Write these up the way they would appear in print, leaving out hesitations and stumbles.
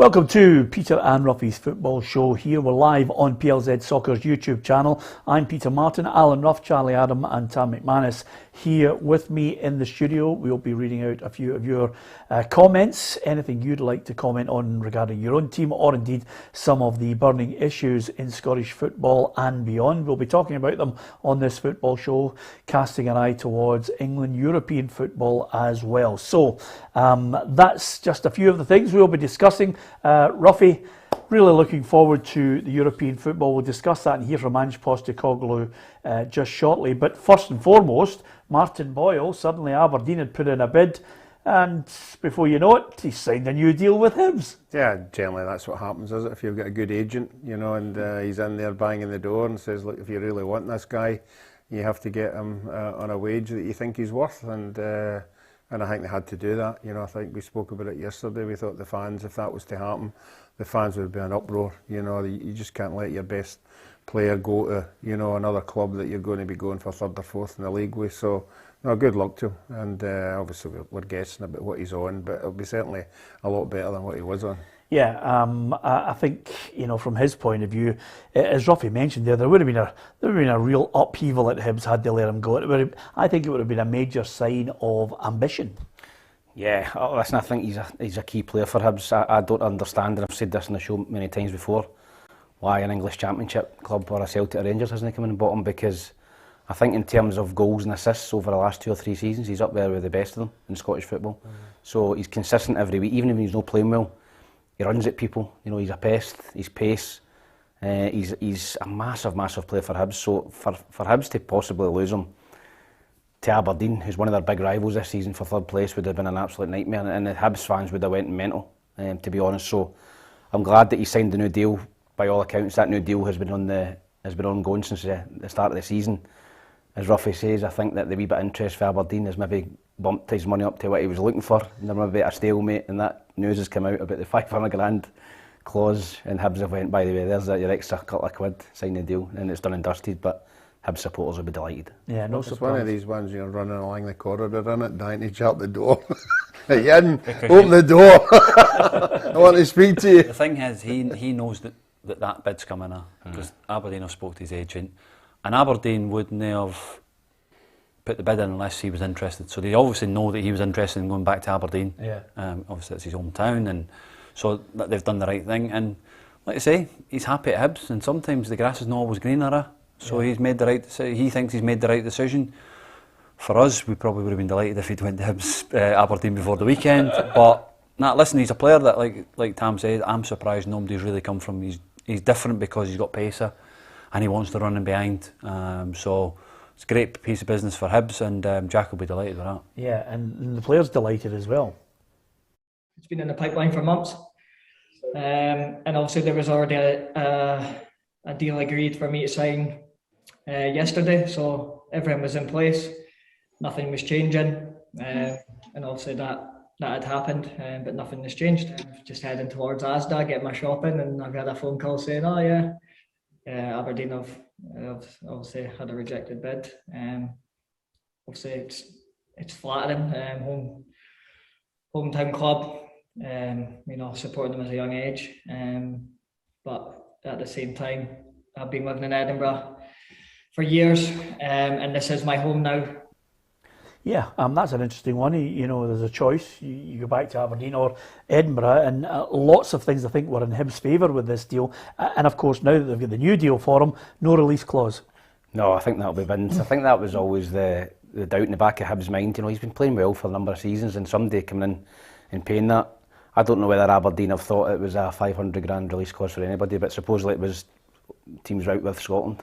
Welcome to Peter and Ruffy's Football Show. Here we're live on PLZ Soccer's YouTube channel. I'm Peter Martin, Alan Ruff, Charlie Adam and Tam McManus here with me in the studio. We'll be reading out a few of your comments, anything you'd like to comment on regarding your own team or indeed some of the burning issues in Scottish football and beyond. We'll be talking about them on this football show, casting an eye towards England European football as well. So that's just a few of the things we'll be discussing. Ruffy, really looking forward to the European football. We'll discuss that and hear from Ange Postecoglou just shortly. But first and foremost, Martin Boyle, suddenly Aberdeen had put in a bid, and before you know it, he signed a new deal with Hibs. Yeah, generally that's what happens, is it? If you've got a good agent, you know, and he's in there banging the door and says, look, if you really want this guy, you have to get him on a wage that you think he's worth. And I think they had to do that. You know, I think we spoke about it yesterday. We thought the fans, if that was to happen, the fans would be an uproar. You know, you just can't let your best player go to, you know, another club that you're going to be going for third or fourth in the league with. So, no, good luck to him. And obviously we're guessing about what he's on, but it'll be certainly a lot better than what he was on. Yeah, I think, you know, from his point of view, as Ruffy mentioned there would have been a real upheaval at Hibs had they let him go. I think it would have been a major sign of ambition. Yeah, listen, I think he's a key player for Hibs. I don't understand, and I've said this on the show many times before, why an English Championship club or a Celtic or Rangers hasn't come in and bought him, because I think in terms of goals and assists over the last 2 or 3 seasons, he's up there with the best of them in Scottish football. So he's consistent every week, even if he's not playing well. He runs at people, you know, he's a pest, he's pace, he's a massive player for Hibs. So for Hibs to possibly lose him to Aberdeen, who's one of their big rivals this season for third place, would have been an absolute nightmare, and the Hibs fans would have went mental, to be honest. So I'm glad that he signed the new deal. By all accounts, that new deal has been ongoing since the start of the season. As Ruffy says, I think that the wee bit of interest for Aberdeen has maybe bumped his money up to what he was looking for, and there might be a stalemate, and that news has come out about the 500 grand clause, and Hibs have went, by the way, there's your extra couple of quid, sign the deal, and it's done and dusted. But Hibs supporters will be delighted. Yeah, no surprise. It's one of these ones you're running along the corridor in it, dying to shut the door. You in, open the door. I want to speak to you. The thing is, he knows that bid's coming in, because Aberdeen have spoke to his agent, and Aberdeen wouldn't have put the bid in unless he was interested. So they obviously know that he was interested in going back to Aberdeen. Yeah. Obviously it's his hometown, and so they've done the right thing. And like I say, he's happy at Hibs, and sometimes the grass is not always greener. So he's made the right decision. He thinks he's made the right decision. For us, we probably would have been delighted if he'd went to Hibs, Aberdeen before the weekend. But listen, he's a player that, like Tam said, I'm surprised nobody's really come from. He's different because he's got pace, and he wants to run in behind. So it's a great piece of business for Hibs, and Jack will be delighted with that. Yeah, and the player's delighted as well. It's been in the pipeline for months, and obviously there was already a deal agreed for me to sign yesterday, so everything was in place, nothing was changing, and obviously that had happened, but nothing has changed. Just heading towards Asda, getting my shopping, and I've had a phone call saying, oh yeah, Aberdeen have obviously had a rejected bid. Obviously it's flattering, hometown club, you know, supporting them as a young age, but at the same time, I've been living in Edinburgh for years, and this is my home now. Yeah, that's an interesting one. You know, there's a choice. You go back to Aberdeen or Edinburgh, and lots of things I think were in Hibs' favour with this deal. And of course, now that they've got the new deal for him, no release clause. No, I think that'll be binned. I think that was always the doubt in the back of Hibs' mind. You know, he's been playing well for a number of seasons, and somebody coming in and paying that. I don't know whether Aberdeen have thought it was a 500 grand release clause for anybody, but supposedly it was teams right with Scotland.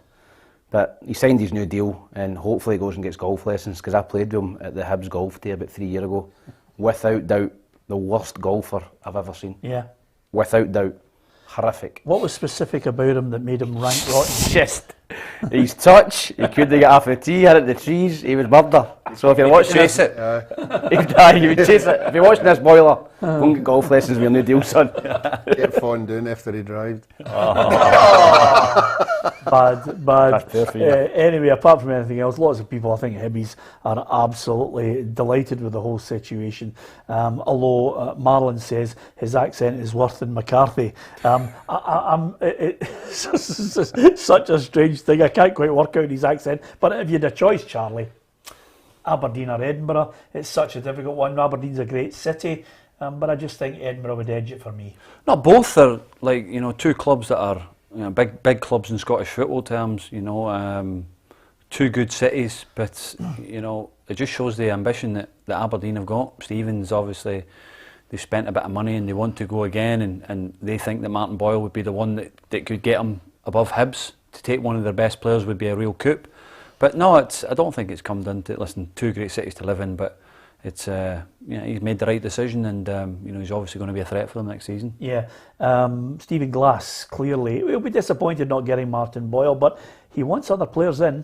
But he signed his new deal, and hopefully he goes and gets golf lessons, because I played with him at the Hibs golf day about 3 years ago. Without doubt, the worst golfer I've ever seen. Yeah. Without doubt. Horrific. What was specific about him that made him rank rotten? Just his touch, he couldn't get off the tee, hit at the trees, he was murder. So if you're watching chase it, he would chase it. If you're watching this boiler, go and get golf lessons with your new deal, son. Get fondue after he drived. But anyway, apart from anything else, lots of people, I think Hibbies are absolutely delighted with the whole situation. Although Marlon says his accent is worse than McCarthy. It's such a strange thing. I can't quite work out his accent. But if you had a choice, Charlie, Aberdeen or Edinburgh, it's such a difficult one. Aberdeen's a great city. But I just think Edinburgh would edge it for me. Not both are like, you know, two clubs that are, you know, big clubs in Scottish football terms. You know, two good cities, but you know, it just shows the ambition that Aberdeen have got. Stevens, obviously, they've spent a bit of money and they want to go again, and they think that Martin Boyle would be the one that could get them above Hibs. To take one of their best players would be a real coup. But no, I don't think it's come down to, listen, two great cities to live in, but it's you know, he's made the right decision, and you know, he's obviously going to be a threat for them next season. Yeah, Stephen Glass, clearly he'll be disappointed not getting Martin Boyle, but he wants other players in.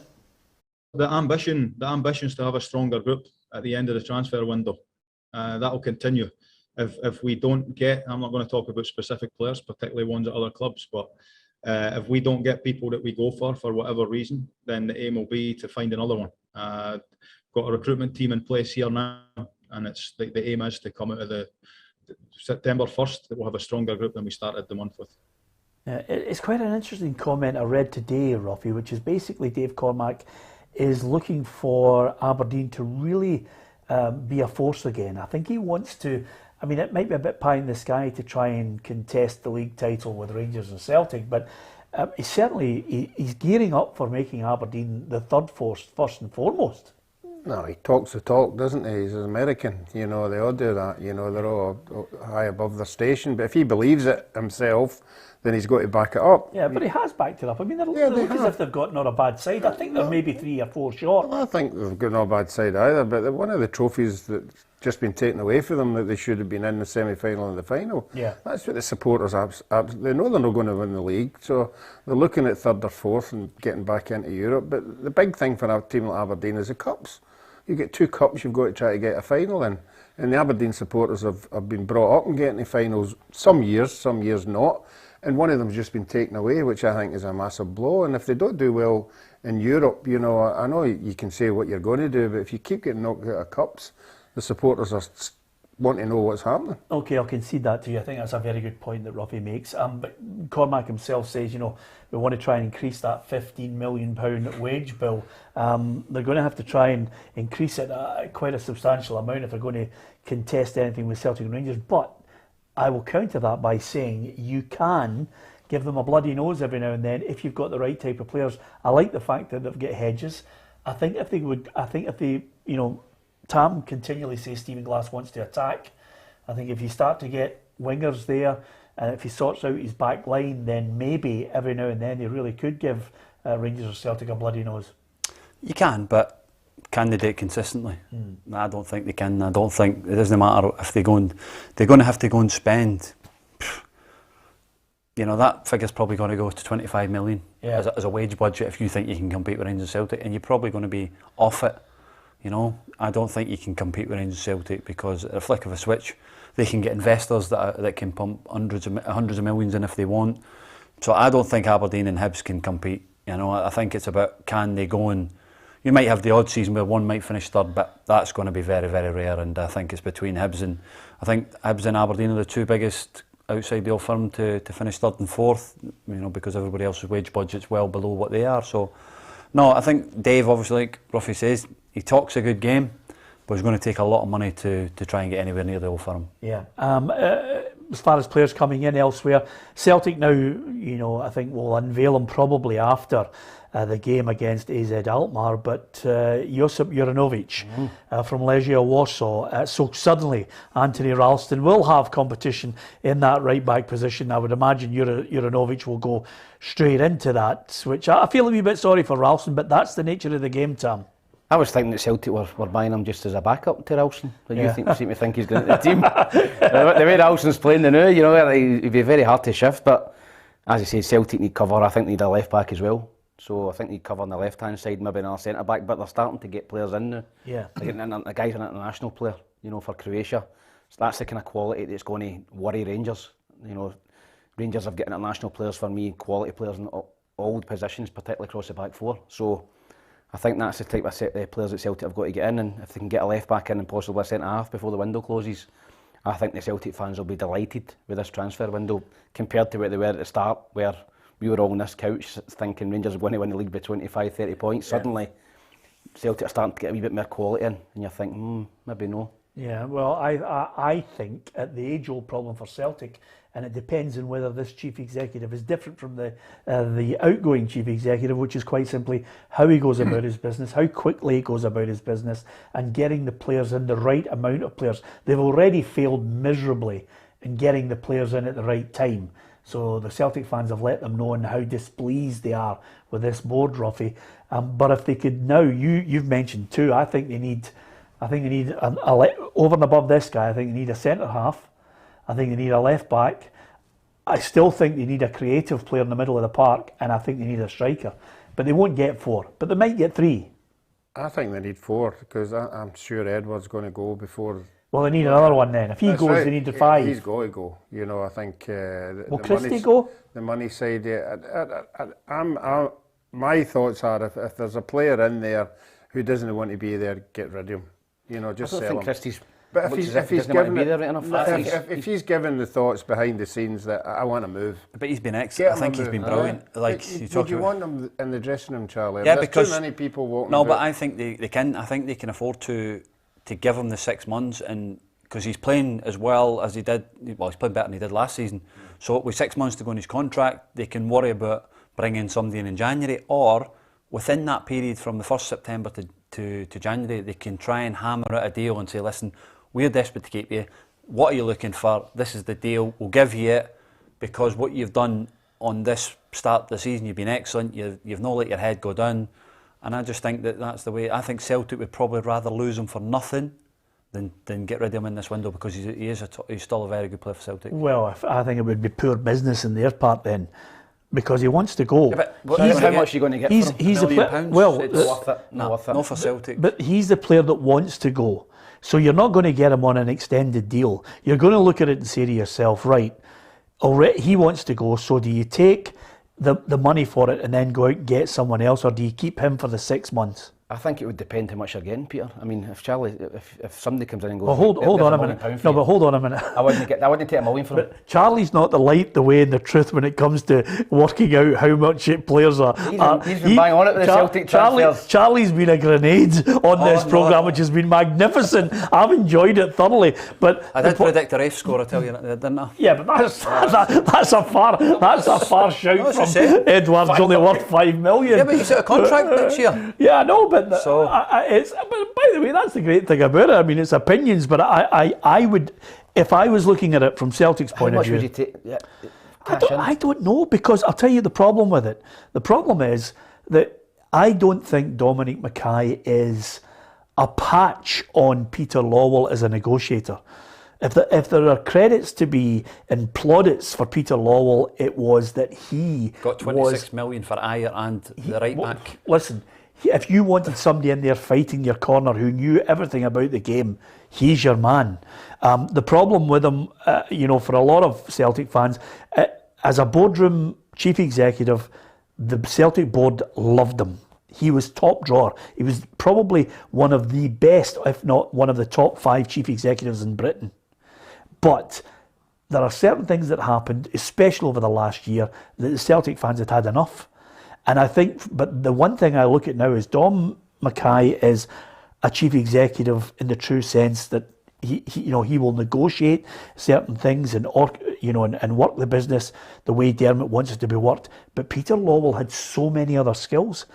The ambition is to have a stronger group at the end of the transfer window. That will continue. If we don't get, I'm not going to talk about specific players, particularly ones at other clubs, but if we don't get people that we go for whatever reason, then the aim will be to find another one. Got a recruitment team in place here now, and it's the aim is to come out of the September 1st that we'll have a stronger group than we started the month with. It's quite an interesting comment I read today, Ruffy, which is basically Dave Cormack is looking for Aberdeen to really be a force again. I think he wants to, I mean, it might be a bit pie in the sky to try and contest the league title with Rangers and Celtic, but he's gearing up for making Aberdeen the third force first and foremost. No, he talks the talk, doesn't he? He's an American, you know, they all do that, you know, they're all high above their station, but if he believes it himself, then he's got to back it up. Yeah, but he has backed it up. I mean, they look as if they've got not a bad side. I think they're maybe 3 or 4 short. Well, I think they've got no bad side either, but one of the trophies that's just been taken away from them that they should have been in the semi-final and the final. Yeah. That's what the supporters, they know they're not going to win the league, so they're looking at 3rd or 4th and getting back into Europe. But the big thing for a team like Aberdeen is the cups. You get 2 cups, you've got to try to get a final in. And the Aberdeen supporters have been brought up and getting to finals some years not. And one of them's just been taken away, which I think is a massive blow. And if they don't do well in Europe, you know, I know you can say what you're going to do, but if you keep getting knocked out of cups, the supporters want to know what's happening. Okay, I'll concede that to you. I think that's a very good point that Ruffy makes. But Cormac himself says, you know, we want to try and increase that £15 million wage bill. They're going to have to try and increase it quite a substantial amount if they're going to contest anything with Celtic and Rangers. But I will counter that by saying you can give them a bloody nose every now and then if you've got the right type of players. I like the fact that they've got hedges. I think if they, you know, Tam continually says Stephen Glass wants to attack. I think if you start to get wingers there, and if he sorts out his back line, then maybe every now and then they really could give Rangers or Celtic a bloody nose. You can, but can they do it consistently? No, I don't think they can. I don't think it doesn't matter if they're going to have to go and spend. You know, that figure's probably going to go to 25 million as a wage budget if you think you can compete with Rangers and Celtic, and you're probably going to be off it. You know, I don't think you can compete with Rangers and Celtic because at a flick of a switch, they can get investors that can pump hundreds of millions in if they want. So I don't think Aberdeen and Hibs can compete. You know, I think it's about can they go and you might have the odd season where one might finish 3rd, but that's going to be very, very rare. And I think it's between Hibs and Aberdeen are the 2 biggest outside the old firm to finish 3rd and 4th. You know, because everybody else's wage budget's well below what they are. So no, I think Dave, obviously, like Ruffy says, he talks a good game, but it's going to take a lot of money to try and get anywhere near the old firm. Yeah. As far as players coming in elsewhere, Celtic now, you know, I think will unveil them probably after the game against AZ Alkmaar, but Josip Juranovic from Legia Warsaw. So suddenly Anthony Ralston will have competition in that right back position. I would imagine Juranovic will go straight into that, which I feel a wee bit sorry for Ralston, but that's the nature of the game, Tam. I was thinking that Celtic were buying him just as a backup to Ralston. But you seem to think he's going to the team. The way Ralston's playing now, you know, he'd be very hard to shift. But as I say, Celtic need cover. I think they need a left back as well. So I think they need cover on the left hand side, maybe another centre back. But they're starting to get players in now. Yeah, they're getting in, a guy's an international player, you know, for Croatia. So that's the kind of quality that's going to worry Rangers. You know, Rangers have got international players for me, quality players, and all all the positions, particularly across the back four. So I think that's the type of players that Celtic have got to get in, and if they can get a left back in and possibly a centre half before the window closes, I think the Celtic fans will be delighted with this transfer window compared to where they were at the start, where we were all on this couch thinking Rangers were going to win the league by 25, 30 points. Suddenly, Celtic are starting to get a wee bit more quality in, and you think, maybe no. Yeah, well, I think at the age-old problem for Celtic, and it depends on whether this chief executive is different from the outgoing chief executive, which is quite simply how he goes about his business, how quickly he goes about his business, and getting the players in, the right amount of players. They've already failed miserably in getting the players in at the right time. So the Celtic fans have let them know how displeased they are with this board, Ruffy. But if they could now, you've mentioned too, I think they need over and above this guy, I think they need a centre half. I think they need a left back. I still think they need a creative player in the middle of the park, and I think they need a striker. But they won't get 4, but they might get 3. I think they need 4 because I'm sure Edward's going to go before. Well, they need another one then. If he goes, right. They need 5. He's got to go. You know, I think. Will Christie go? The money side. My thoughts are if there's a player in there who doesn't want to be there, get rid of him. You know, just I don't sell think him. Christie's. But if he's given if he's given the thoughts behind the scenes that I want to move. But he's been excellent. I think he's been brilliant. Like would you want him in the dressing room, Charlie? Yeah, There's because too many people walking. No, but I think they can. I think they can afford to give him the 6 months, and because he's playing as well as he did. Well, he's playing better than he did last season. So with 6 months to go in his contract, they can worry about bringing somebody in January, or within that period from the 1st September to January, they can try and hammer out a deal and say, listen, we're desperate to keep you. What are you looking for? This is the deal. We'll give you it because what you've done on this start of the season, you've been excellent. You've not let your head go down. And I just think that's the way. I think Celtic would probably rather lose him for nothing than get rid of him in this window, because he's still a very good player for Celtic. Well, I think it would be poor business on their part then, because he wants to go. Yeah, but how much are you going to get for him? He's £1 million. Well, it's worth it. Not for Celtic. But he's the player that wants to go. So you're not going to get him on an extended deal. You're going to look at it and say to yourself, right, already he wants to go, so do you take the money for it and then go out and get someone else, or do you keep him for the 6 months? I think it would depend how much you're getting, Peter. I mean, if somebody comes in and goes, well, hold on a minute. No, but hold on a minute. I wouldn't take $1 million from him. But Charlie's not the light, the way, and the truth when it comes to working out how much players are. He's been bang on it with the Celtic transfers. Charlie's been a grenade on this programme, which has been magnificent. I've enjoyed it thoroughly. But I did predict a ref score, I tell you, didn't I? Yeah, but that's a far shout from Edward's only worth $5 million. Yeah, but he's out of contract next year. Yeah, I know, but so but by the way, that's the great thing about it. I mean, it's opinions, but I would, if I was looking at it from Celtic's point of view, how much would you take? Yeah, I don't know, because I'll tell you the problem with it. The problem is that I don't think Dominic Mackay is a patch on Peter Lawwell as a negotiator. If there are credits to be and plaudits for Peter Lawwell, it was that he got 26 million for Ayer and the right back. Listen, if you wanted somebody in there fighting your corner who knew everything about the game, he's your man. The problem with him, for a lot of Celtic fans, as a boardroom chief executive, the Celtic board loved him. He was top drawer. He was probably one of the best, if not one of the top 5 chief executives in Britain. But there are certain things that happened, especially over the last year, that the Celtic fans had enough. And I think, but the one thing I look at now is Dom Mackay is a chief executive in the true sense that he will negotiate certain things and work the business the way Dermot wants it to be worked. But Peter Lawwell had so many other skills.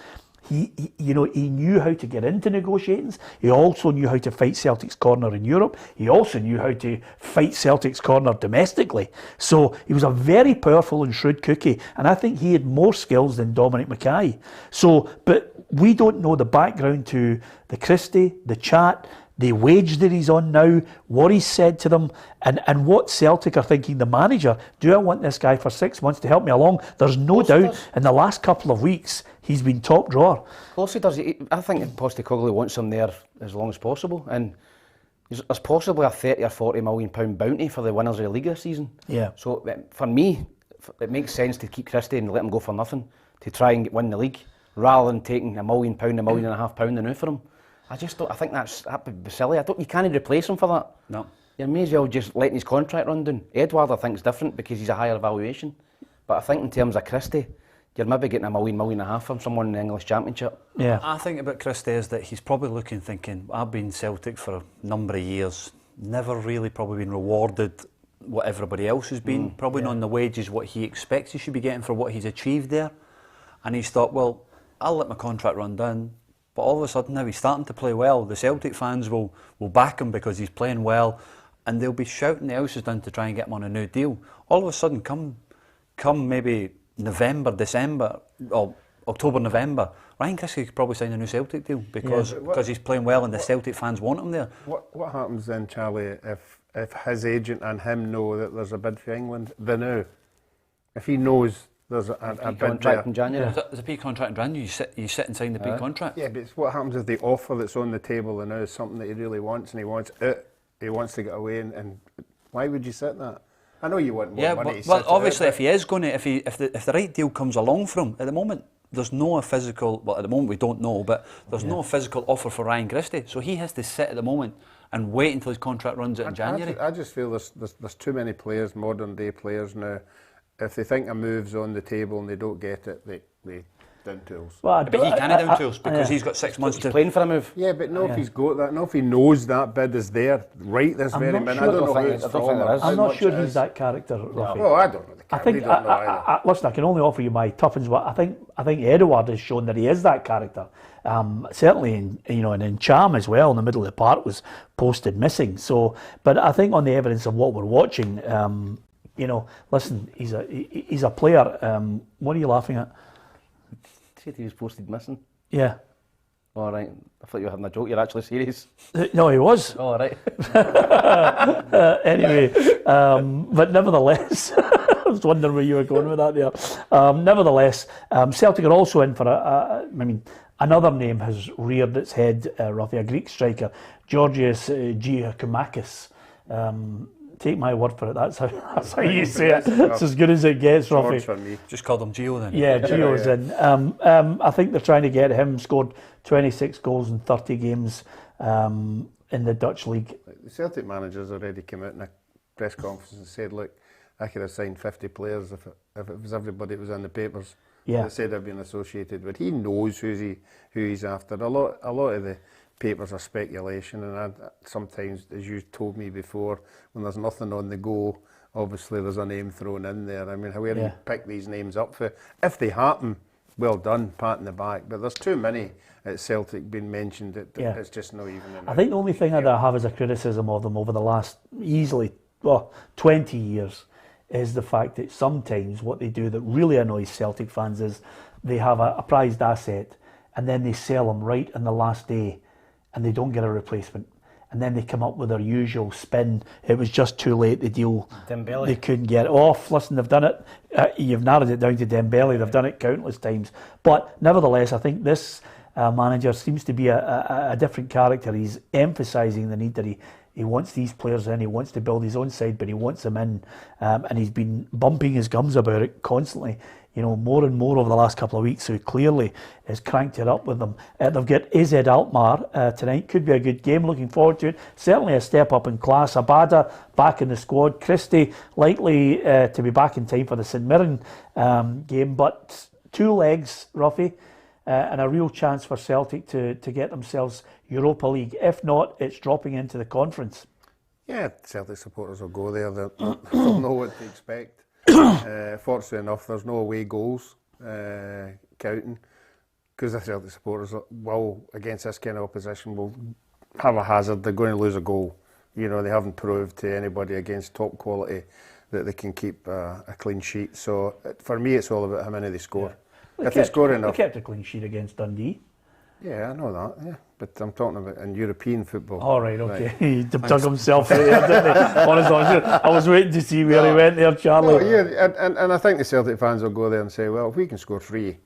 He knew how to get into negotiations. He also knew how to fight Celtic's corner in Europe. He also knew how to fight Celtic's corner domestically. So he was a very powerful and shrewd cookie, and I think he had more skills than Dominic Mackay. So, but we don't know the background to the Christie, the chat, the wage that he's on now, what he said to them, and what Celtic are thinking. The manager, do I want this guy for 6 months to help me along? There's no doubt in the last couple of weeks he's been top drawer. Of course he does. I think Postecoglou wants him there as long as possible, and there's possibly a £30 or £40 million bounty for the winners of the league this season. Yeah. So for me, it makes sense to keep Christie and let him go for nothing to try and win the league, rather than taking £1 million, £1.5 million now for him. I just don't. I think that would be silly. You can't replace him for that. No. You may as well just letting his contract run down. Edward, I think, is different because he's a higher valuation. But I think in terms of Christie, you're maybe getting £1 million, £1.5 million from someone in the English Championship. Yeah. I think about Christie is that he's probably looking, thinking, I've been Celtic for a number of years, never really probably been rewarded what everybody else has been, probably not on the wages what he expects he should be getting for what he's achieved there. And he's thought, well, I'll let my contract run down. But all of a sudden now he's starting to play well. The Celtic fans will back him because he's playing well, and they'll be shouting the houses down to try and get him on a new deal. All of a sudden, come maybe November, December, or October, November, Ryan Christie could probably sign a new Celtic deal because he's playing well and the Celtic fans want him there. What happens then, Charlie, if his agent and him know that there's a bid for England? They know. If he knows there's a bid contract in January. There's a peak contract in January. You sit and sign the peak contract. Yeah, but it's what happens if the offer that's on the table now is something that he really wants and he wants it. He wants to get away, and why would you sit that? I know you want more money. Well, obviously, if he is going to, if the right deal comes along for him, at the moment there's no physical. Well, at the moment we don't know, but there's no physical offer for Ryan Christie, so he has to sit at the moment and wait until his contract runs out in January. I just feel there's too many players, modern day players now. If they think a move's on the table and they don't get it, they down tools. Well, But he can't down tools because he's got 6 months to playing for a move. Yeah, but if he's got that, if he knows that bid is there right this very minute. I don't know who it's from. I'm not sure he's that character, Ruffy. Well, I don't know the character. Listen, I can only offer you my tuppence. But I think Edouard has shown that he is that character. Certainly, in Cham as well, in the middle of the park was posted missing. So, but I think on the evidence of what we're watching, listen, he's a player. What are you laughing at? Said he was posted missing. Yeah. All right. I thought you were having a joke. You're actually serious. No, he was. All right. Anyway, but nevertheless, I was wondering where you were going with that there. Nevertheless, Celtic are also in for another name has reared its head, Ruffy, a Greek striker, Georgios Giacomakis. Take my word for it, that's how you say it. It's as good as it gets, Ruffy. For me. just call them Gio then. Yeah, Gio's in. I think they're trying to get him, scored 26 goals in 30 games in the Dutch league. The Celtic manager's already come out in a press conference and said, look, I could have signed 50 players if it was everybody that was in the papers. Yeah. They said I've been associated with. He knows who he's after. A lot of the papers are speculation, and sometimes, as you told me before, when there's nothing on the go, obviously there's a name thrown in there. I mean, where do you pick these names up for? If they happen, well done, pat in the back. But there's too many at Celtic being mentioned that it's just not even enough. I think the only thing that I have as a criticism of them over the last easily 20 years is the fact that sometimes what they do that really annoys Celtic fans is they have a prized asset and then they sell them right in the last day and they don't get a replacement. And then they come up with their usual spin. It was just too late, the deal. Dembele. They couldn't get it off. Listen, they've done it. You've narrowed it down to Dembele. They've done it countless times. But nevertheless, I think this manager seems to be a different character. He's emphasising the need that he wants these players in. He wants to build his own side, but he wants them in. And he's been bumping his gums about it constantly. More and more over the last couple of weeks, so he clearly has cranked it up with them. They've got AZ Alkmaar tonight. Could be a good game. Looking forward to it. Certainly a step up in class. Abada back in the squad. Christie likely to be back in time for the St Mirren game. But 2 legs, Ruffy, and a real chance for Celtic to get themselves Europa League. If not, it's dropping into the conference. Yeah, Celtic supporters will go there. They'll know what to expect. Fortunately enough, there's no away goals counting, because the Celtic supporters will, against this kind of opposition, will have a hazard. They're going to lose a goal. They haven't proved to anybody against top quality that they can keep a clean sheet. So for me, it's all about how many they score. Yeah. They score enough. They kept a clean sheet against Dundee. Yeah, I know that, yeah. But I'm talking about in European football. All right, okay. Right. He dug himself out there, didn't he? Honestly, I was waiting to see where he went there, Charlie. No, yeah, and I think the Celtic fans will go there and say, well, if we can score 3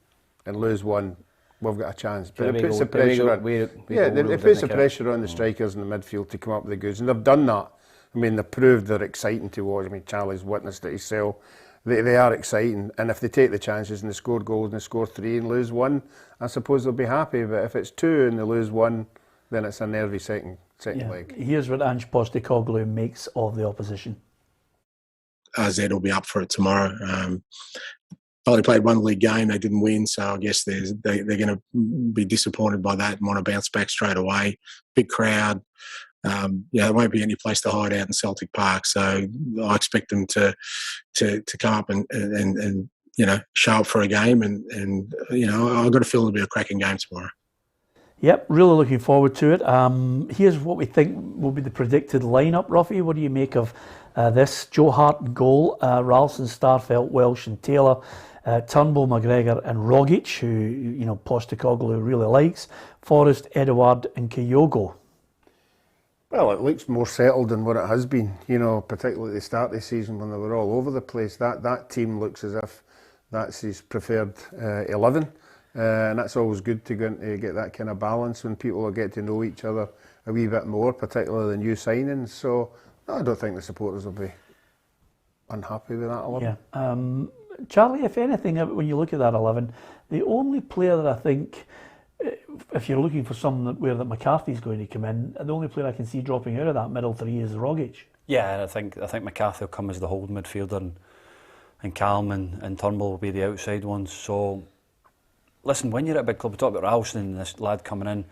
and lose 1, we've got a chance. But it puts the pressure on. It puts the pressure on the strikers in the midfield to come up with the goods, and they've done that. I mean, they've proved they're exciting to watch. I mean, Charlie's witnessed it himself. they are exciting, and if they take the chances and they score goals and they score 3 and lose 1, I suppose they'll be happy. But if it's 2 and they lose 1, then it's a nervy second leg. Here's what Ange Postecoglou makes of the opposition. Zed will be up for it tomorrow. Only played one league game, they didn't win, so I guess they're going to be disappointed by that and want to bounce back straight away. Big crowd. There won't be any place to hide out in Celtic Park, so I expect them to come up and show up for a game, and I've got a feeling it'll be a cracking game tomorrow. Yep, really looking forward to it. Here's what we think will be the predicted lineup. Ruffy, what do you make of this? Joe Hart in goal, Ralston, Starfelt, Welsh and Taylor, Turnbull, McGregor and Rogic, who Postecoglou really likes, Forrest, Edouard and Kyogo. Well, it looks more settled than what it has been, particularly at the start of the season when they were all over the place. That team looks as if that's his preferred 11. And that's always good to go and get that kind of balance when people will get to know each other a wee bit more, particularly the new signings. So I don't think the supporters will be unhappy with that 11. Yeah. Charlie, if anything, when you look at that 11, the only player that I think, if you're looking for somewhere that McCarthy's going to come in, the only player I can see dropping out of that middle 3 is Rogic. Yeah, and I think McCarthy will come as the holding midfielder, and Callum and Turnbull will be the outside ones. So listen, when you're at a big club, we talk about Ralston and this lad coming in,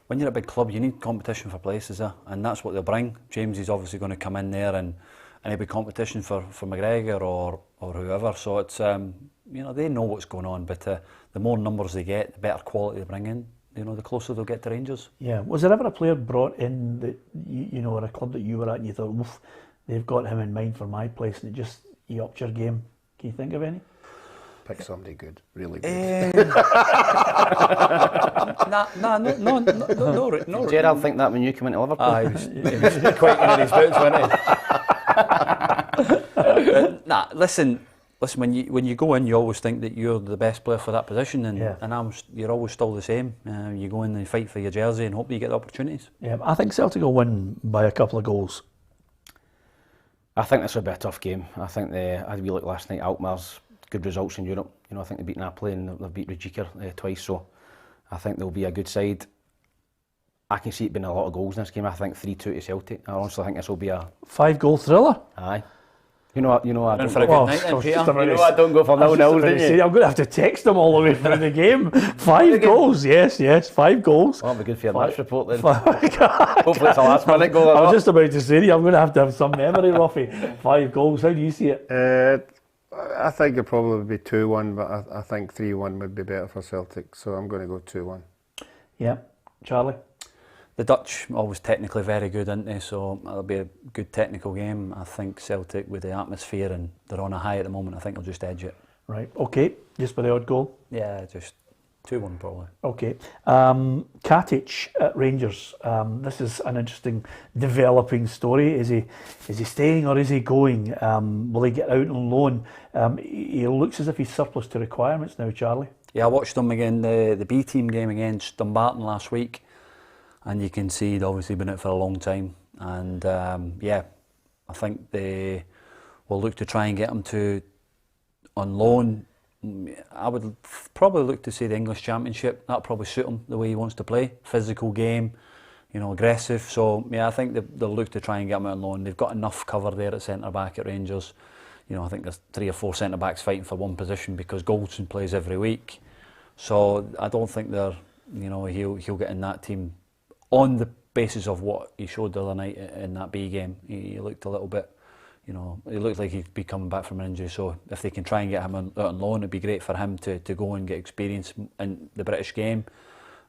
when you're at a big club you need competition for places there, and that's what they'll bring. James is obviously going to come in there and it'll be competition for McGregor or whoever, so it's they know what's going on, but the more numbers they get, the better quality they bring in, the closer they'll get to Rangers. Yeah, was there ever a player brought in that or a club that you were at and you thought, oof, they've got him in mind for my place, and you upped your game? Can you think of any? Pick somebody good, really good. No. Gerrard think that when you came into Liverpool? He was quaking in his boots, wasn't he? Listen. When you go in, you always think that you're the best player for that position, and you're always still the same. You go in and fight for your jersey and hope you get the opportunities. Yeah, I think Celtic will win by a couple of goals. I think this will be a tough game. I think as we looked last night, Alkmaar's good results in Europe. I think they've beaten Napoli and they've beat Rijeka twice, so I think they'll be a good side. I can see it being a lot of goals in this game. I think 3-2 to Celtic. I honestly think this will be a 5-goal thriller. Aye. You know, I don't for a good night then, Peter. I don't go for 0-0, didn't you? I'm going to have to text them all the way through the game. 5 goals, yes, 5 goals. Well, that'll be good for your match report then. Hopefully it's a last minute goal. I was just about to say, I'm going to have some memory, Ruffy. 5 goals, how do you see it? I think it'll probably be 2-1, but I think 3-1 would be better for Celtic, so I'm going to go 2-1. Yeah, Charlie? The Dutch always technically very good, aren't they? So it'll be a good technical game. I think Celtic, with the atmosphere and they're on a high at the moment, I think they'll just edge it. Right, okay. Just for the odd goal? Yeah, just 2-1 probably. Okay. Katic at Rangers. This is an interesting developing story. Is he staying or is he going? Will he get out on loan? He looks as if he's surplus to requirements now, Charlie. Yeah, I watched him again, the B team game against Dumbarton last week. And you can see he'd obviously been out for a long time. And I think they will look to try and get him on loan. I would probably look to see the English Championship. That'll probably suit him the way he wants to play. Physical game, aggressive. So yeah, I think they'll look to try and get him out on loan. They've got enough cover there at centre back at Rangers. I think there's 3 or 4 centre backs fighting for one position because Goldson plays every week. So I don't think he'll get in that team on the basis of what he showed the other night in that B game. He looked a little bit, he looked like he'd be coming back from an injury. So if they can try and get him out on loan, it'd be great for him to go and get experience in the British game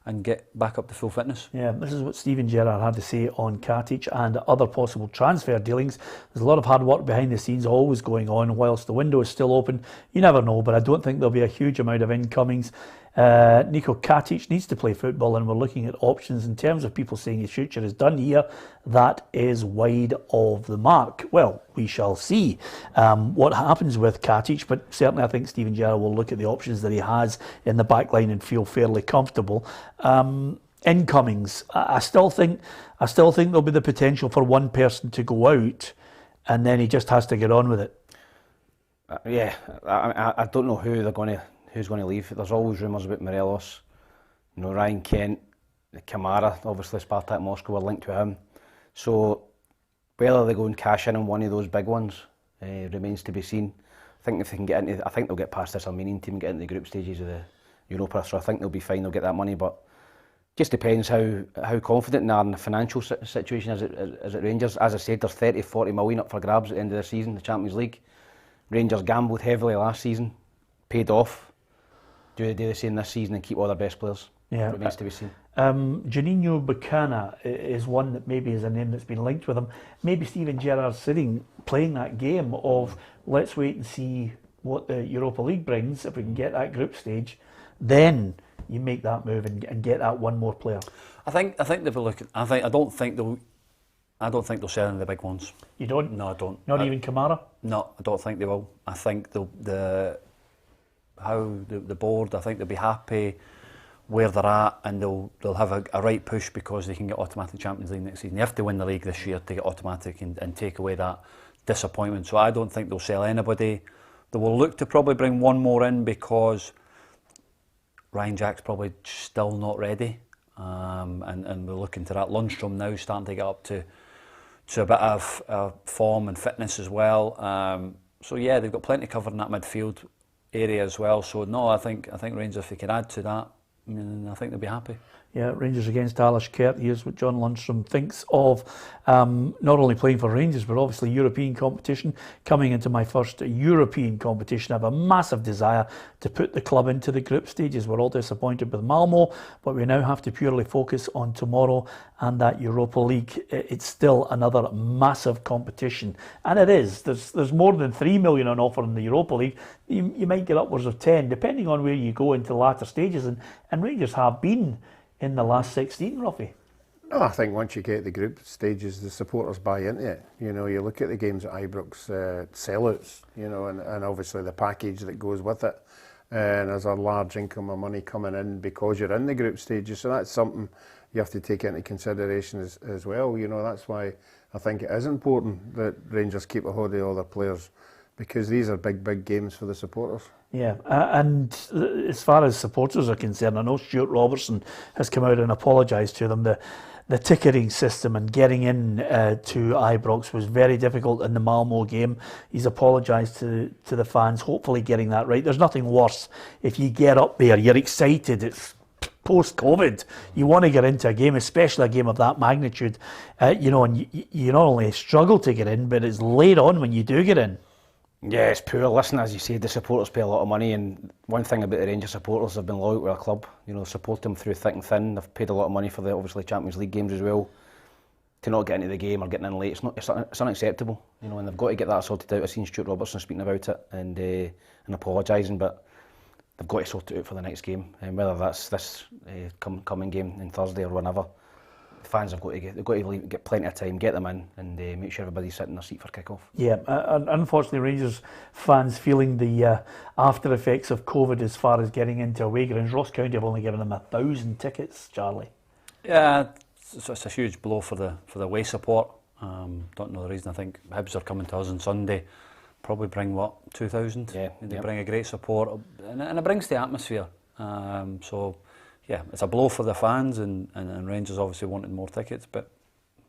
and get back up to full fitness. Yeah, this is what Steven Gerrard had to say on Katic and other possible transfer dealings. There's a lot of hard work behind the scenes always going on whilst the window is still open. You never know, but I don't think there'll be a huge amount of incomings. Niko Katic needs to play football, and we're looking at options in terms of people saying his future is done here. That is wide of the mark. Well, we shall see what happens with Katic, but certainly I think Steven Gerrard will look at the options that he has in the back line and feel fairly comfortable. Incomings, I still think there'll be the potential for one person to go out, and then he just has to get on with it. Yeah, I don't know who's going to leave. There's always rumours about Morelos, you know, Ryan Kent, Kamara, obviously Spartak Moscow were linked to him. So whether they go and cash in on one of those big ones remains to be seen. I think if they can get into, I think they'll get past this Armenian team and get into the group stages of the Europa. So I think they'll be fine. They'll get that money, but just depends how confident they are in the financial situation as it Rangers. As I said, there's 30-40 million up for grabs at the end of the season, the Champions League. Rangers gambled heavily last season, paid off. Do they do the same this season and keep all their best players? Yeah, remains to be seen. Juninho Bucana is one that maybe is a name that's been linked with him. Maybe Steven Gerrard sitting playing that game of let's wait and see what the Europa League brings. If we can get that group stage, then you make that move and get that one more player. I think they'll be looking. I don't think they'll sell any of the big ones. You don't? No, I don't. Not even Kamara? No, I don't think they will. I think the board, I think they'll be happy where they're at, and they'll have a right push because they can get automatic Champions League next season. They have to win the league this year to get automatic and take away that disappointment. So I don't think they'll sell anybody. They will look to probably bring one more in because Ryan Jack's probably still not ready, and we're looking to that. LUNDSTRAM now starting to get up to a bit of form and fitness as well. So yeah, they've got plenty covered in that midfield area as well. So no, I think Rangers, if they can add to that, I think they'll be happy. Yeah, Rangers against Alashkert. Here's what John Lundstram thinks of not only playing for Rangers, but obviously European competition. Coming into my first European competition, I have a massive desire to put the club into the group stages. We're all disappointed with Malmo, but we now have to purely focus on tomorrow and that Europa League. It's still another massive competition, and it is. There's more than 3 million on offer in the Europa League. You might get upwards of 10, depending on where you go into the latter stages, and Rangers have been in the last 16, Ruffy. No, I think once you get the group stages, the supporters buy into it. You know, you look at the games at Ibrox, sellouts, you know, and obviously the package that goes with it. And there's a large income of money coming in because you're in the group stages. So that's something you have to take into consideration as well. You know, that's why I think it is important that Rangers keep a hold of all their players, because these are big games for the supporters. Yeah, and as far as supporters are concerned, I know Stuart Robertson has come out and apologised to them. The ticketing system and getting in to Ibrox was very difficult in the Malmo game. He's apologised to the fans, hopefully getting that right. There's nothing worse if you get up there, you're excited, it's post-COVID, you want to get into a game, especially a game of that magnitude, you know, and you not only struggle to get in, but it's late on when you do get in. Yeah, it's poor. Listen, as you said, the supporters pay a lot of money, and one thing about the Rangers supporters, they've been loyal to our club. You know, support them through thick and thin. They've paid a lot of money for the obviously Champions League games as well. To not get into the game or getting in late, it's unacceptable. You know, and they've got to get that sorted out. I've seen Stuart Robertson speaking about it and apologising, but they've got to sort it out for the next game, and whether that's this coming game on Thursday or whenever. The fans have got to get plenty of time, get them in, and make sure everybody's sitting in their seat for kick-off. Yeah, unfortunately, Rangers fans feeling the after effects of COVID as far as getting into away grounds. Ross County have only given them 1,000 tickets, Charlie. Yeah, it's a huge blow for the away support. Don't know the reason. I think Hibs are coming to us on Sunday. Probably bring 2,000. Yeah, they bring a great support, and it brings the atmosphere. So. Yeah, it's a blow for the fans, and Rangers obviously wanted more tickets, but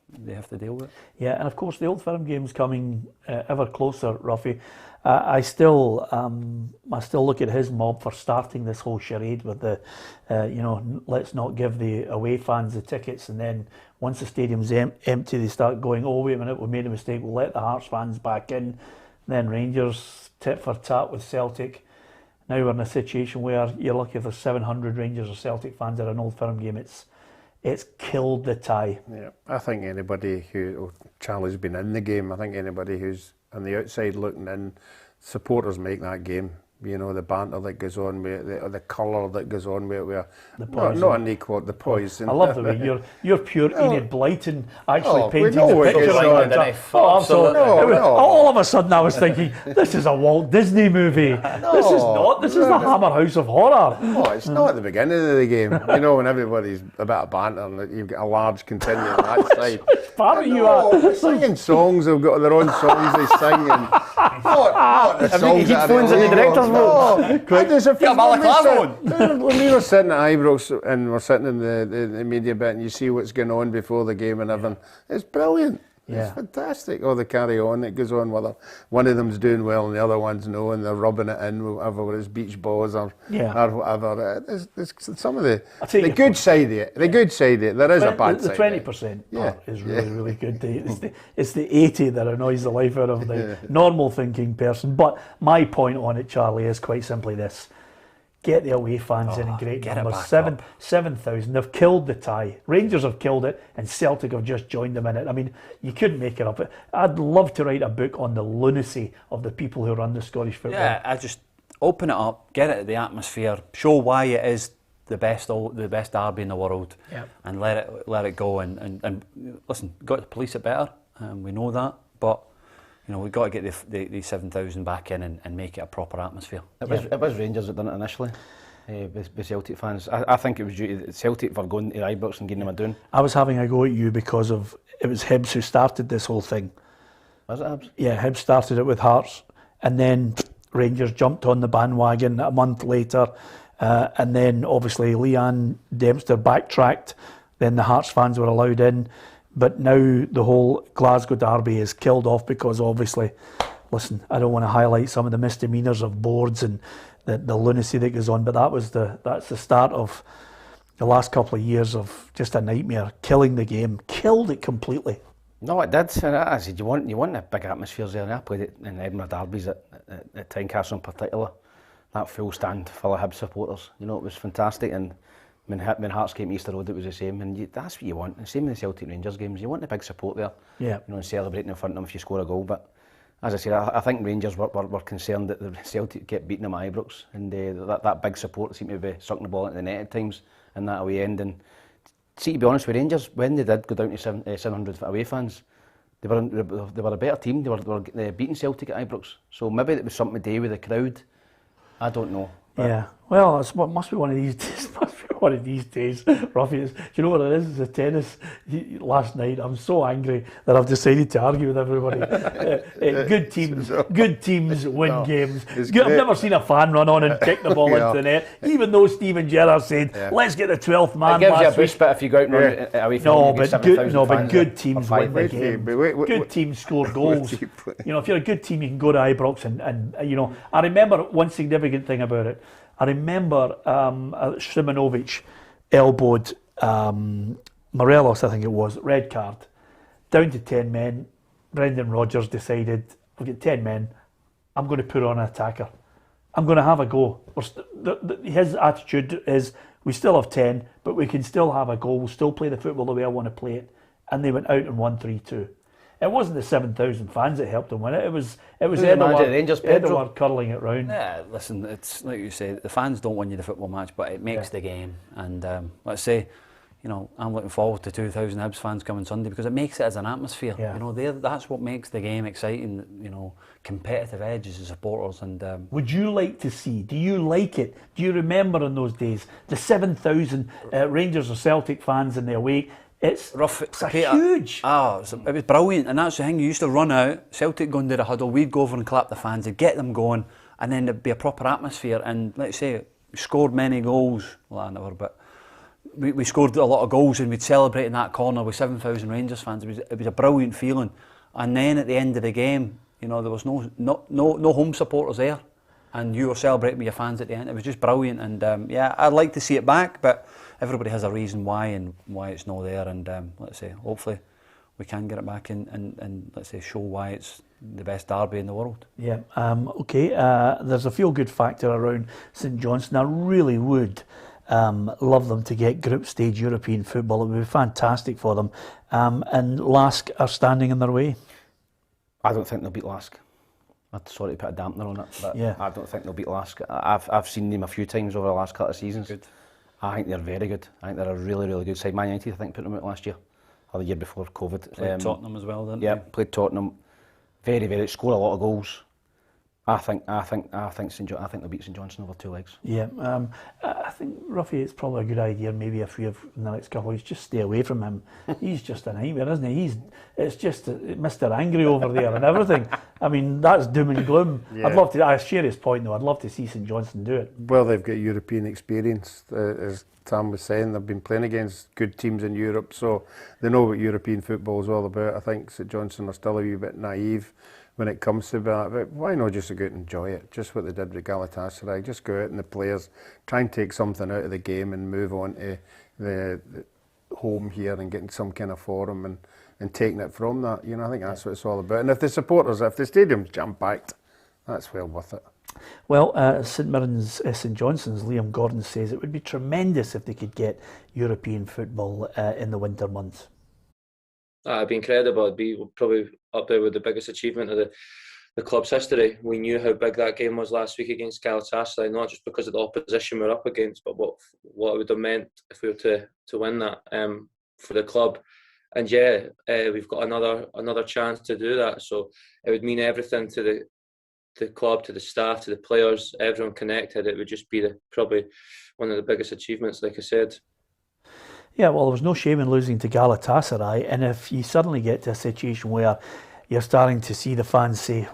they have to deal with it. Yeah, and of course the Old Firm game's coming ever closer, Ruffy. I still look at his mob for starting this whole charade with the, you know, let's not give the away fans the tickets, and then once the stadium's empty, they start going, oh wait a minute, we made a mistake, we'll let the Hearts fans back in. Then Rangers tit for tat with Celtic. Now we're in a situation where you're lucky if there's 700 Rangers or Celtic fans at an Old Firm game. It's killed the tie. Yeah, I think anybody Charlie's been in the game, I think anybody who's on the outside looking in, supporters make that game You know, the banter that goes on with it, or the colour that goes on with it. Poison. Not unequal, the poison. I love the way you're pure Enid Blyton actually painting know the what picture. goes Like on. that. Oh, absolutely. No. All of a sudden I was thinking, this is a Walt Disney movie. This is not. This is the Hammer House of Horror. Oh, it's not at the beginning of the game. You know, when everybody's a bit of banter and you've got a large contingent on that side. Part of you They're singing songs, they've got their own songs they sing. And not the songs that headphones in the director's no. There's a few. Balaclava When we were sitting at Ibrox and we're sitting in the media bit and you see what's going on before the game and everything, it's brilliant. Yeah. It's fantastic. All the carry on that goes on, whether one of them's doing well and the other one's no, and they're rubbing it in, whatever, whether it's beach balls or whatever. There's some of the good side of it. The good side of it. There is a bad side. The 20% part is really good. It's the 80 that annoys the life out of the normal thinking person. But my point on it, Charlie, is quite simply this. Get the away fans in great numbers. 7,000. They've killed the tie. Rangers have killed it, and Celtic have just joined them in it. I mean, you couldn't make it up. I'd love to write a book on the lunacy of the people who run the Scottish football. Yeah, I just open it up, get it at the atmosphere, show why it is the best derby in the world, and let it go. And listen, got to police it better. We know that, but. You know, we've got to get the 7,000 back in and make it a proper atmosphere. It was Rangers that done it initially, with Celtic fans. I think it was due to Celtic for going to Ibrox and getting them a doing. I was having a go at you because it was Hibs who started this whole thing. Was it Hibs? Yeah, Hibs started it with Hearts, and then Rangers jumped on the bandwagon a month later, and then obviously Leanne Dempster backtracked, then the Hearts fans were allowed in. But now the whole Glasgow derby is killed off because obviously, listen, I don't want to highlight some of the misdemeanours of boards and the lunacy that goes on, but that's the start of the last couple of years of just a nightmare, killing the game, killed it completely. No, it did. And I said, you want the big atmospheres there. And I played it in Edinburgh derbies at Tynecastle in particular. That full stand full of Hibs supporters. You know, it was fantastic. And when Hearts came to Easter Road, it was the same, and that's what you want. And same with the Celtic Rangers games, you want the big support there. Yeah. You know, and celebrating in front of them if you score a goal. But as I said, I think Rangers were concerned that the Celtic kept beating them at Ibrox, and that big support seemed to be sucking the ball into the net at times in that away end. And see, to be honest with Rangers, when they did go down to 700 away fans, they were a better team. They were beating Celtic at Ibrox, so maybe it was something to do with the crowd. I don't know. Yeah, well, it must be one of these days. One of these days, Ruffy. Do you know what it is? It's the tennis. Last night, I'm so angry that I've decided to argue with everybody. Good teams win games. I've never seen a fan run on and kick the ball into the net. Even though Steven Gerrard said, "Let's get the 12th man." It gives you a boost, but if you go out and away from but good teams win the game. Good teams score goals. You know, if you're a good team, you can go to Ibrox and you know. I remember one significant thing about it. I remember Simonovic elbowed Morelos, I think it was, red card, down to 10 men. Brendan Rodgers decided, we've got 10 men, I'm going to put on an attacker. I'm going to have a go. His attitude is, we still have 10, but we can still have a go. We'll still play the football the way I want to play it. And they went out and won 3-2. It wasn't the 7,000 fans that helped them win it. It was Edouard curling it round. Yeah, listen, it's like you say, the fans don't win you the football match, but it makes the game. And let's say, you know, I'm looking forward to 2,000 Hibs fans coming Sunday because it makes it as an atmosphere. Yeah. You know, that's what makes the game exciting. You know, competitive edge as supporters. And would you like to see? Do you like it? Do you remember in those days the 7,000 Rangers or Celtic fans in the away? It's rough. It's huge. It was brilliant, and that's the thing. You used to run out, Celtic go into the huddle, we'd go over and clap the fans, they'd get them going, and then there'd be a proper atmosphere. And let's say we scored many goals, well, I never, but we scored a lot of goals, and we'd celebrate in that corner with 7,000 Rangers fans. It was a brilliant feeling. And then at the end of the game, you know, there was no home supporters there, and you were celebrating with your fans at the end. It was just brilliant, and yeah, I'd like to see it back, but everybody has a reason why and why it's not there, and let's say hopefully we can get it back and let's say show why it's the best derby in the world. Yeah. Okay. There's a feel-good factor around St Johnstone. I really would love them to get group stage European football. It would be fantastic for them. And Lask are standing in their way. I don't think they'll beat Lask. I'd sorry to put a dampener on it, but Yeah. I don't think they'll beat Lask. I've seen them a few times over the last couple of seasons. Good. I think they're very good. I think they're a really, really good side. Man United, I think, put them out last year, or the year before COVID. Played Tottenham as well, didn't Yeah, they? played Tottenham. Very, very, scored a lot of goals. I think they'll beat St Johnstone over 2 legs. Yeah, I think, Ruffy, it's probably a good idea maybe if we have in the next couple of weeks, just stay away from him. He's just a nightmare, isn't he? It's just Mr. Angry over there and everything. I mean, that's doom and gloom. Yeah. I'd love to, I share his point though, I'd love to see St Johnstone do it. Well, they've got European experience, as Tam was saying. They've been playing against good teams in Europe, so they know what European football is all about. I think St Johnstone are still a wee bit naive when it comes to that, but why not just go out and enjoy it? Just what they did with Galatasaray. Just go out and the players try and take something out of the game and move on to the home here and getting some kind of forum and taking it from that. You know, I think that's what it's all about. And if the supporters, if the stadium's jam-packed, that's well worth it. Well, St Mirren's, St Johnstone's Liam Gordon says it would be tremendous if they could get European football in the winter months. It'd be incredible. It'd be probably up there with the biggest achievement of the club's history. We knew how big that game was last week against Galatasaray, not just because of the opposition we're up against, but what it would have meant if we were to win that for the club. And yeah, we've got another chance to do that. So it would mean everything to the club, to the staff, to the players, everyone connected. It would just be probably one of the biggest achievements, like I said. Yeah, well, there was no shame in losing to Galatasaray, and if you suddenly get to a situation where you're starting to see the fans say,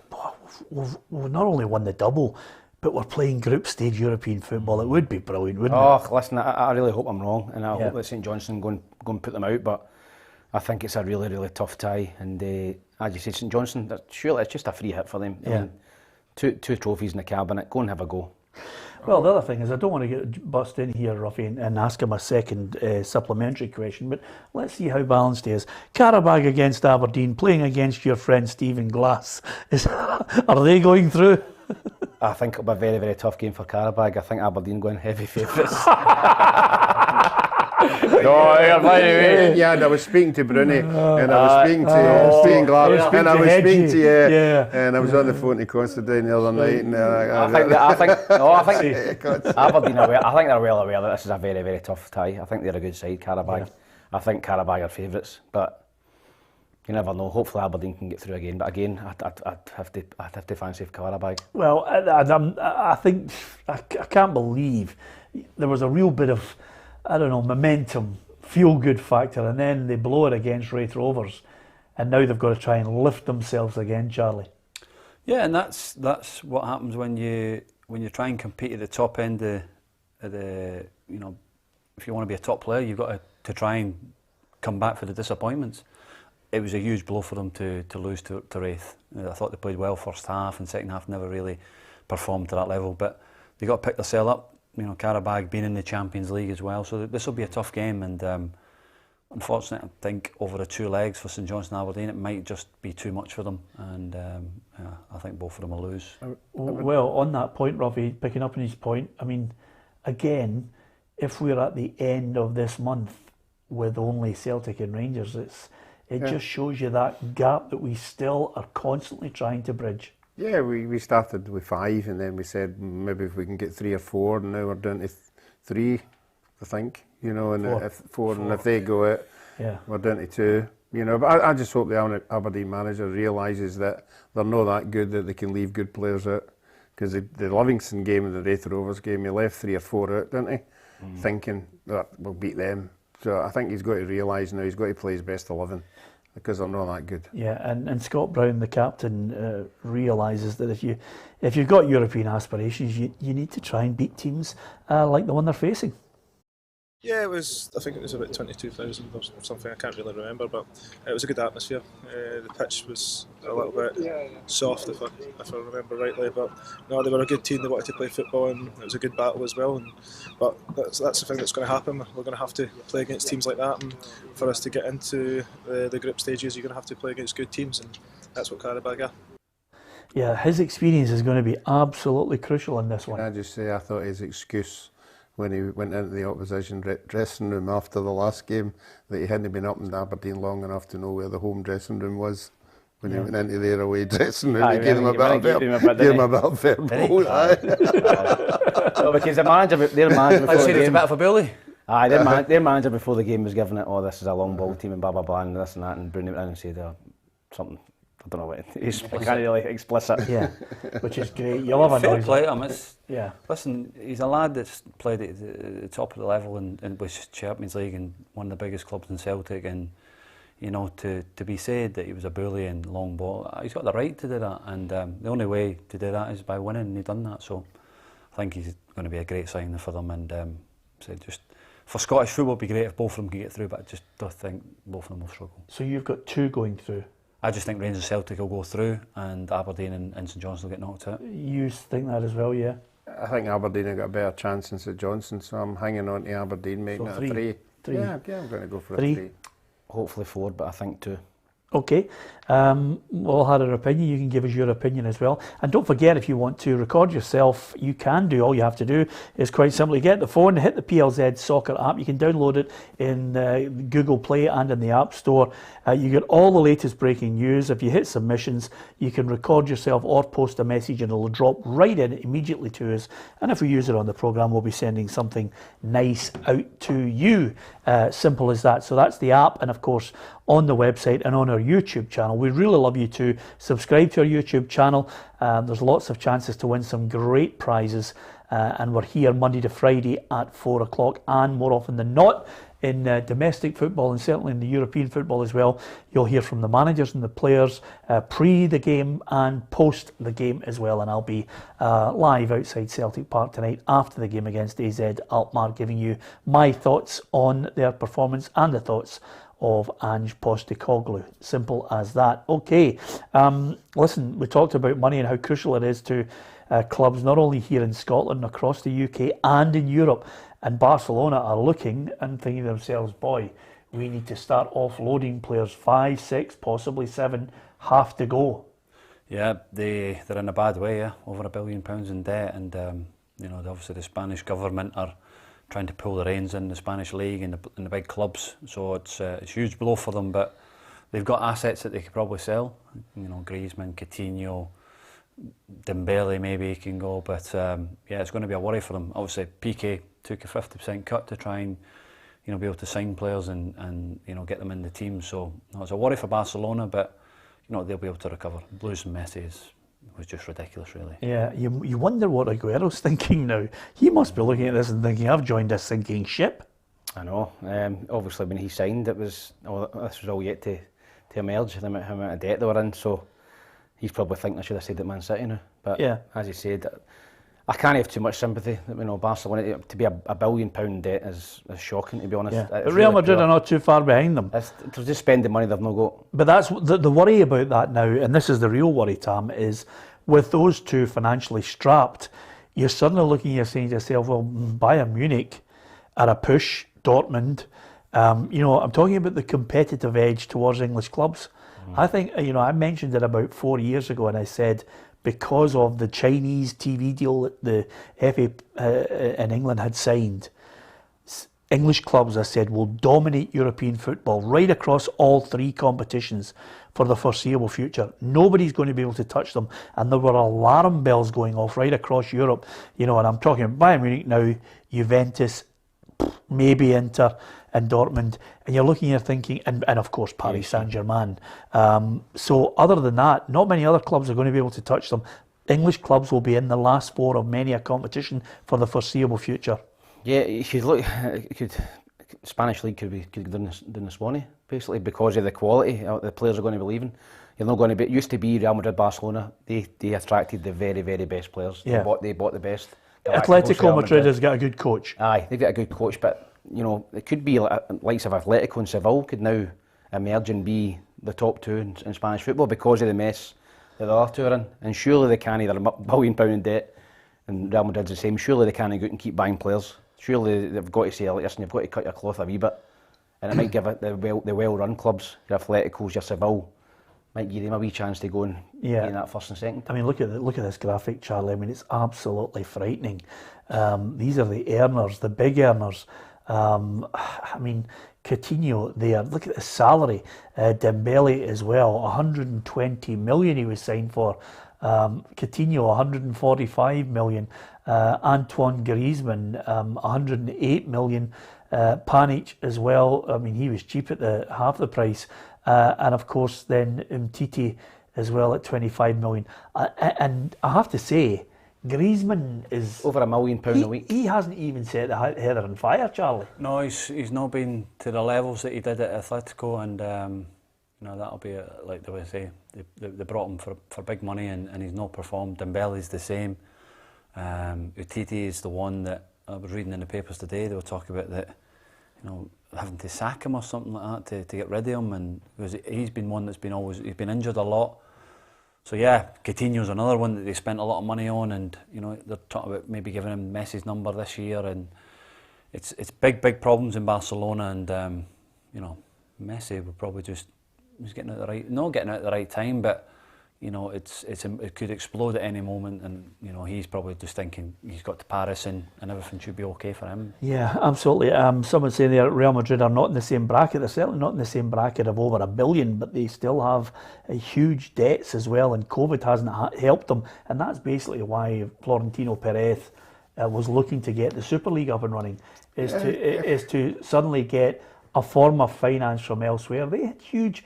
we've not only won the double, but we're playing group stage European football, it would be brilliant, wouldn't it? Oh, listen, I really hope I'm wrong, and I hope that St Johnstone go and put them out, but I think it's a really, really tough tie, and as you said, St Johnstone, surely it's just a free hit for them. Yeah. I mean, two trophies in the cabinet, go and have a go. Well, the other thing is, I don't want to get bust in here, Ruffy, and ask him a second supplementary question, but let's see how balanced he is. Qarabağ against Aberdeen, playing against your friend Stephen Glass. Are they going through? I think it'll be a very, very tough game for Qarabağ. I think Aberdeen going heavy favourites. Yeah, and I was speaking to Bruni, and I was speaking to Stephen Glass, and I was speaking to you, and I was on the phone to Constantine the other night. And I think Aberdeen are I think they're well aware that this is a very, very tough tie. I think they're a good side, Qarabağ. Yeah. I think Qarabağ are favourites, but you never know. Hopefully Aberdeen can get through again, but again, I'd have to fancy Qarabağ. Well, I think I can't believe there was a real bit of, I don't know, momentum, feel-good factor, and then they blow it against Wraith Rovers, and now they've got to try and lift themselves again, Charlie. Yeah, and that's what happens when you try and compete at the top end of the, you know, if you want to be a top player, you've got to try and come back for the disappointments. It was a huge blow for them to lose to Wraith. I thought they played well first half, and second half never really performed to that level, but they got to pick themselves up. You know, Qarabağ being in the Champions League as well, so this will be a tough game, and unfortunately I think over the 2 legs for St Johnstone and Aberdeen it might just be too much for them, and I think both of them will lose. Well, on that point, Ruffy, picking up on his point, I mean, again, if we're at the end of this month with only Celtic and Rangers, it just shows you that gap that we still are constantly trying to bridge. Yeah, we started with 5, and then we said maybe if we can get 3 or 4, and now we're down to 3, I think. You know, and if 4, and if they go out, we're down to 2. You know, but I just hope the Aberdeen manager realises that they're not that good that they can leave good players out. Because the Livingston game and the Wraith Rovers game, he left 3 or 4 out, didn't he? Thinking that we'll beat them. So I think he's got to realise now he's got to play his best 11. Because they're not that good. Yeah, and Scott Brown, the captain, realises that if you've got European aspirations, you need to try and beat teams like the one they're facing. Yeah, I think it was about 22,000 or something, I can't really remember, but it was a good atmosphere. The pitch was a little bit soft, if I remember rightly, but no, they were a good team, they wanted to play football, and it was a good battle as well. But that's the thing that's going to happen. We're going to have to play against teams like that, and for us to get into the group stages, you're going to have to play against good teams, and that's what Qarabağ are. Yeah, his experience is going to be absolutely crucial in this one. Can I just say, I thought his excuse when he went into the opposition dressing room after the last game that he hadn't been up in Aberdeen long enough to know where the home dressing room was when they went into their away dressing room. Aye, They gave them a bit of verbal. Well, because their manager before I'd say the it's a game, bit of a bully. aye, their manager before the game was giving it, oh, this is a long ball team and blah blah blah and this and that, and Bruni went in and said something. I don't know what it is. I can't really explicit. Yeah, which is great. You'll have a Fair noise. play to him. It's, Yeah. listen, he's a lad that's played at the top of the level and with Champions League and one of the biggest clubs in Celtic, and you know, to be said that he was a bully and long ball, he's got the right to do that, and the only way to do that is by winning, and he's done that. So I think he's going to be a great signing for them, and so just for Scottish football, it'd be great if both of them could get through, but I just don't think both of them will struggle. So you've got 2 going through. I just think Rangers Celtic will go through, and Aberdeen and St Johnstone will get knocked out. You think that as well, yeah? I think Aberdeen have got a better chance than St Johnstone, so I'm hanging on to Aberdeen making So it a 3. 3. Yeah, I'm going to go for 3. a 3. Hopefully 4, but I think 2. Okay, we'll all had our opinion. You can give us your opinion as well. And don't forget, if you want to record yourself, you can do. All you have to do is quite simply get the phone, hit the PLZ Soccer app. You can download it in Google Play and in the App Store. You get all the latest breaking news. If you hit submissions, you can record yourself or post a message and it'll drop right in immediately to us. And if we use it on the programme, we'll be sending something nice out to you. Simple as that. So that's the app, and of course on the website and on our YouTube channel. We'd really love you to subscribe to our YouTube channel. There's lots of chances to win some great prizes, and we're here Monday to Friday at 4 o'clock, and more often than not in domestic football and certainly in the European football as well. You'll hear from the managers and the players pre the game and post the game as well, and I'll be live outside Celtic Park tonight after the game against AZ Alkmaar, giving you my thoughts on their performance and the thoughts of Ange Postecoglou. Simple as that. Okay, listen, we talked about money and how crucial it is to clubs not only here in Scotland, across the UK and in Europe. And Barcelona are looking and thinking to themselves, boy, we need to start offloading players. 5, 6, possibly 7 have to go. Yeah, they're in a bad way, yeah, over £1 billion in debt, and you know, obviously the Spanish government are trying to pull the reins in the Spanish league and the big clubs, so it's a huge blow for them, but they've got assets that they could probably sell. You know, Griezmann, Coutinho, Dembele maybe can go, but yeah, it's going to be a worry for them. Obviously, Piqué took a 50% cut to try and, you know, be able to sign players and you know, get them in the team. So no, it's a worry for Barcelona, but you know, they'll be able to recover. Losing Messi was just ridiculous, really. Yeah, you wonder what Aguero's thinking now. He must be looking at this and thinking, I've joined a sinking ship. I know. Obviously, when he signed, this was all yet to emerge, how much of debt they were in. So he's probably thinking I should have stayed at Man City now. But yeah, as he said, I can't have too much sympathy. You know, Barcelona to be £1 billion debt is shocking, to be honest. Yeah. But Real Madrid are not too far behind them. They're just spending money they've not got. But that's the worry about that now, and this is the real worry, Tam, is with those two financially strapped, you're suddenly looking, you're saying to yourself, well, Bayern Munich are a push, Dortmund. You know, I'm talking about the competitive edge towards English clubs. I think, you know, I mentioned it about 4 years ago, and I said, because of the Chinese TV deal that the FA in England had signed, English clubs, I said, will dominate European football right across all 3 competitions for the foreseeable future. Nobody's going to be able to touch them. And there were alarm bells going off right across Europe. You know, and I'm talking about Bayern Munich now, Juventus, maybe Inter and Dortmund. And you're looking, you're thinking, and of course Paris Saint-Germain. So other than that, not many other clubs are going to be able to touch them. English clubs will be in the last 4 of many a competition for the foreseeable future. Yeah, if you look, Spanish league could be doing this Swanee, basically, because of the quality the players are going to be leaving. You're not going to be. It used to be Real Madrid, Barcelona. They attracted the very, very best players. Yeah. They bought the best. Atletico Madrid has got a good coach. Aye, they've got a good coach, but you know, it could be likes of Atletico and Seville could now emerge and be the top 2 in Spanish football because of the mess that the other 2 are in. And surely they can't, they're £1 billion in debt, and Real Madrid's the same. Surely they can't go out and keep buying players. Surely they've got to say, listen, you've got to cut your cloth a wee bit, and it might give the well-run clubs, your Atleticos, your Seville, might give them a wee chance to go and be in that first and second. I mean, look at this graphic, Charlie. I mean, it's absolutely frightening. These are the earners, the big earners. I mean, Coutinho there, look at the salary. Dembele as well, 120 million he was signed for. Coutinho, 145 million. Antoine Griezmann, 108 million. Panic as well, I mean, he was cheap at half the price. And of course then Umtiti as well at 25 million. And I have to say, Griezmann is over £1 million a week. He hasn't even set the header on fire, Charlie. No, he's not been to the levels that he did at Atletico, and you know, that'll be like they would say, they brought him for big money, and he's not performed. Dembele's the same. Umtiti is the one that I was reading in the papers today. They were talking about that, you know, having to sack him or something like that to get rid of him, and because he's been one that's he's been injured a lot. So yeah, Coutinho's another one that they spent a lot of money on, and you know, they're talking about maybe giving him Messi's number this year, and it's big problems in Barcelona, and you know, Messi would probably he's getting out not getting out at the right time, but you know, it could explode at any moment, and you know, he's probably just thinking he's got to Paris and everything should be okay for him. Yeah, absolutely. Someone saying there Real Madrid are not in the same bracket. They're certainly not in the same bracket of over $1 billion, but they still have huge debts as well, and COVID hasn't helped them, and that's basically why Florentino Perez was looking to get the Super League up and running, is to suddenly get a form of finance from elsewhere. They had huge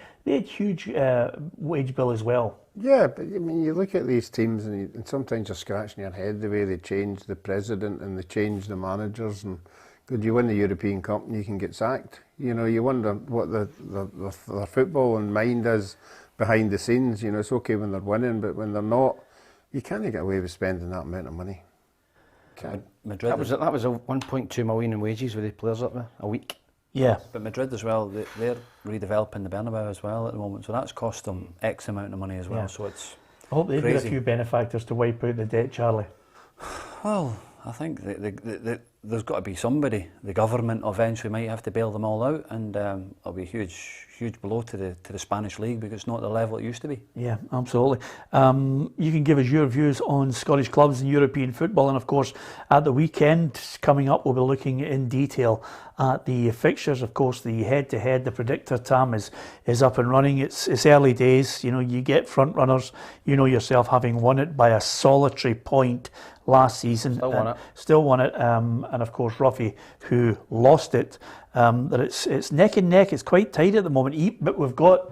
wage bill as well. Yeah, but I mean, you look at these teams and sometimes you're scratching your head the way they change the president and they change the managers, and could you win the European Cup and you can get sacked? You know, you wonder what their football and mind is behind the scenes. You know, it's okay when they're winning, but when they're not, you can't get away with spending that amount of money. Madrid, that was a 1.2 million in wages with the players up there a week. Yeah, but Madrid as well, they're redeveloping the Bernabeu as well at the moment, so that's cost them X amount of money as well. Yeah. So it's I hope they've got crazy. A few benefactors to wipe out the debt, Charlie. Well, I think there's got to be somebody. The government eventually might have to bail them all out, and it'll be a huge blow to the Spanish league, because it's not the level it used to be. Yeah, absolutely. You can give us your views on Scottish clubs and European football, and of course at the weekend coming up we'll be looking in detail at the fixtures. Of course, the head-to-head, the predictor Tam is up and running. It's early days. You know, you get front runners. You know yourself, having won it by a solitary point last season. Still won it. And of course, Ruffy, who lost it. That it's neck and neck. It's quite tight at the moment. But we've got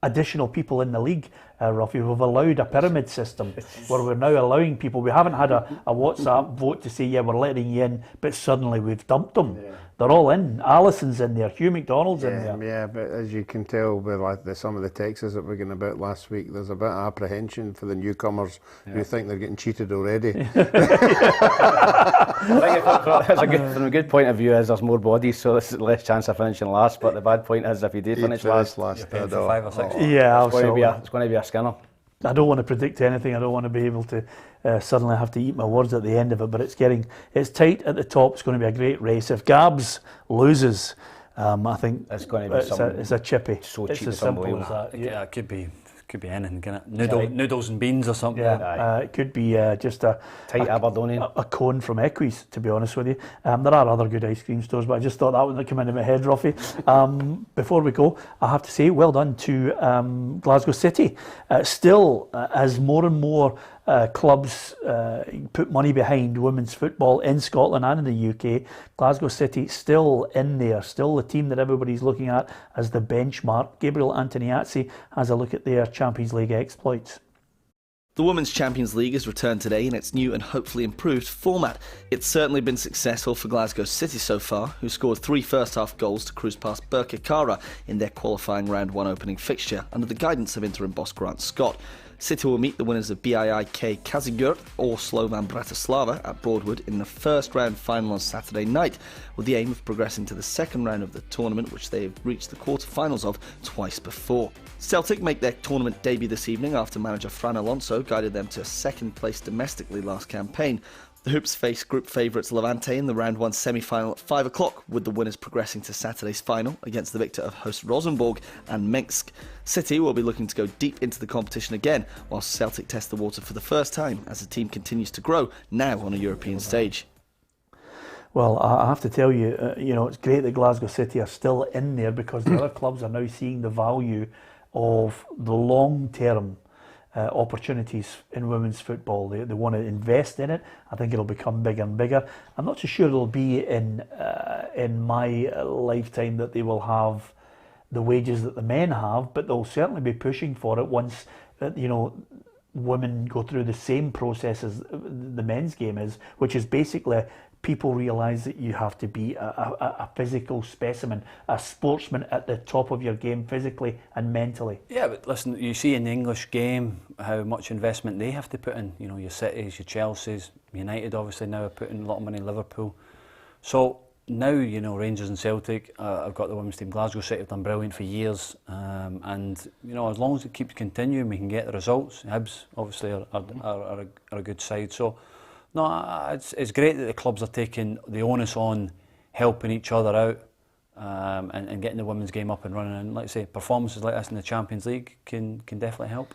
additional people in the league, Ruffy. We've allowed a pyramid system where we're now allowing people. We haven't had a WhatsApp vote to say, yeah, we're letting you in, but suddenly we've dumped them. Yeah. They're all in. Alison's in there. Hugh McDonald's in there. Yeah, but as you can tell with some of the texts that we're getting about last week, there's a bit of apprehension for the newcomers who think they're getting cheated already. I think from a good point of view is there's more bodies, so there's less chance of finishing last, but the bad point is if you do finish last, for 5 or 6. Yeah, it's going to be a skinner. I don't want to predict anything. I don't want to be able to suddenly have to eat my words at the end of it, but it's tight at the top. It's going to be a great race. If Gabs loses, I think it's going to be it's a chippy. So it's cheap, as simple as that. Yeah, it could be anything, can it? Noodles and beans or something. Yeah, it could be just a tight Aberdonian, a cone from Equis, to be honest with you. There are other good ice cream stores, but I just thought that would come into my head, Ruffy. Before we go, I have to say well done to Glasgow City. Still, as more and more clubs put money behind women's football in Scotland and in the UK, Glasgow City still in there, still the team that everybody's looking at as the benchmark. Gabriel Antoniazzi has a look at their Champions League exploits. The Women's Champions League has returned today in its new and hopefully improved format. It's certainly been successful for Glasgow City so far, who scored 3 first-half goals to cruise past BARCA'S in their qualifying round 1 opening fixture under the guidance of interim boss Grant Scott. City will meet the winners of BIIK Kazigurt or Slovan Bratislava at Broadwood in the first round final on Saturday night, with the aim of progressing to the second round of the tournament, which they have reached the quarter-finals of twice before. Celtic make their tournament debut this evening after manager Fran Alonso guided them to second place domestically last campaign. The Hoops face group favourites Levante in the round 1 semi-final at 5 o'clock, with the winners progressing to Saturday's final against the victor of host Rosenborg and Minsk. City will be looking to go deep into the competition again, whilst Celtic test the water for the first time as the team continues to grow, now on a European stage. Well, I have to tell you, it's great that Glasgow City are still in there because the other clubs are now seeing the value of the long-term opportunities in women's football. They want to invest in it. I think it'll become bigger and bigger. I'm not so sure it'll be in my lifetime that they will have the wages that the men have, but they'll certainly be pushing for it once women go through the same process as the men's game is, which is basically people realise that you have to be a physical specimen, a sportsman at the top of your game physically and mentally. Yeah, but listen, you see in the English game how much investment they have to put in. Your Cities, your Chelseas, United obviously now are putting a lot of money in Liverpool. So now, Rangers and Celtic, I've got the women's team. Glasgow City have done brilliant for years, and as long as it keeps continuing, we can get the results. Hibs obviously are a good side. So no, it's great that the clubs are taking the onus on helping each other out and getting the women's game up and running. And like I say, performances like this in the Champions League can definitely help.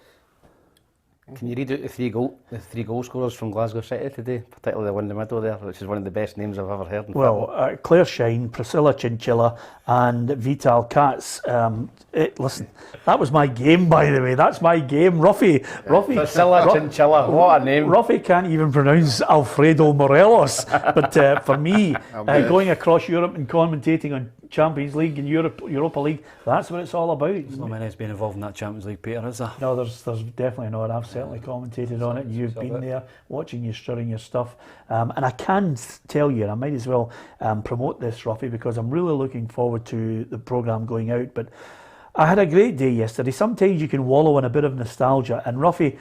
Can you read out the three goal scorers from Glasgow City today, particularly the one in the middle there, which is one of the best names I've ever heard in football? Claire Shine, Priscilla Chinchilla and Vital Katz. Listen, that was my game, by the way. That's my game. Ruffy. Priscilla Chinchilla, what a name. Ruffy can't even pronounce Alfredo Morelos. But for me, going across Europe and commentating on Champions League and Europa League, that's what it's all about. There's not many that's been involved in that Champions League, Peter, is there? No, there's definitely not. I've certainly commentated on it. You've been there, watching you, stirring your stuff. And I can tell you, and I might as well promote this, Ruffy, because I'm really looking forward to the programme going out. But I had a great day yesterday. Sometimes you can wallow in a bit of nostalgia. And Ruffy,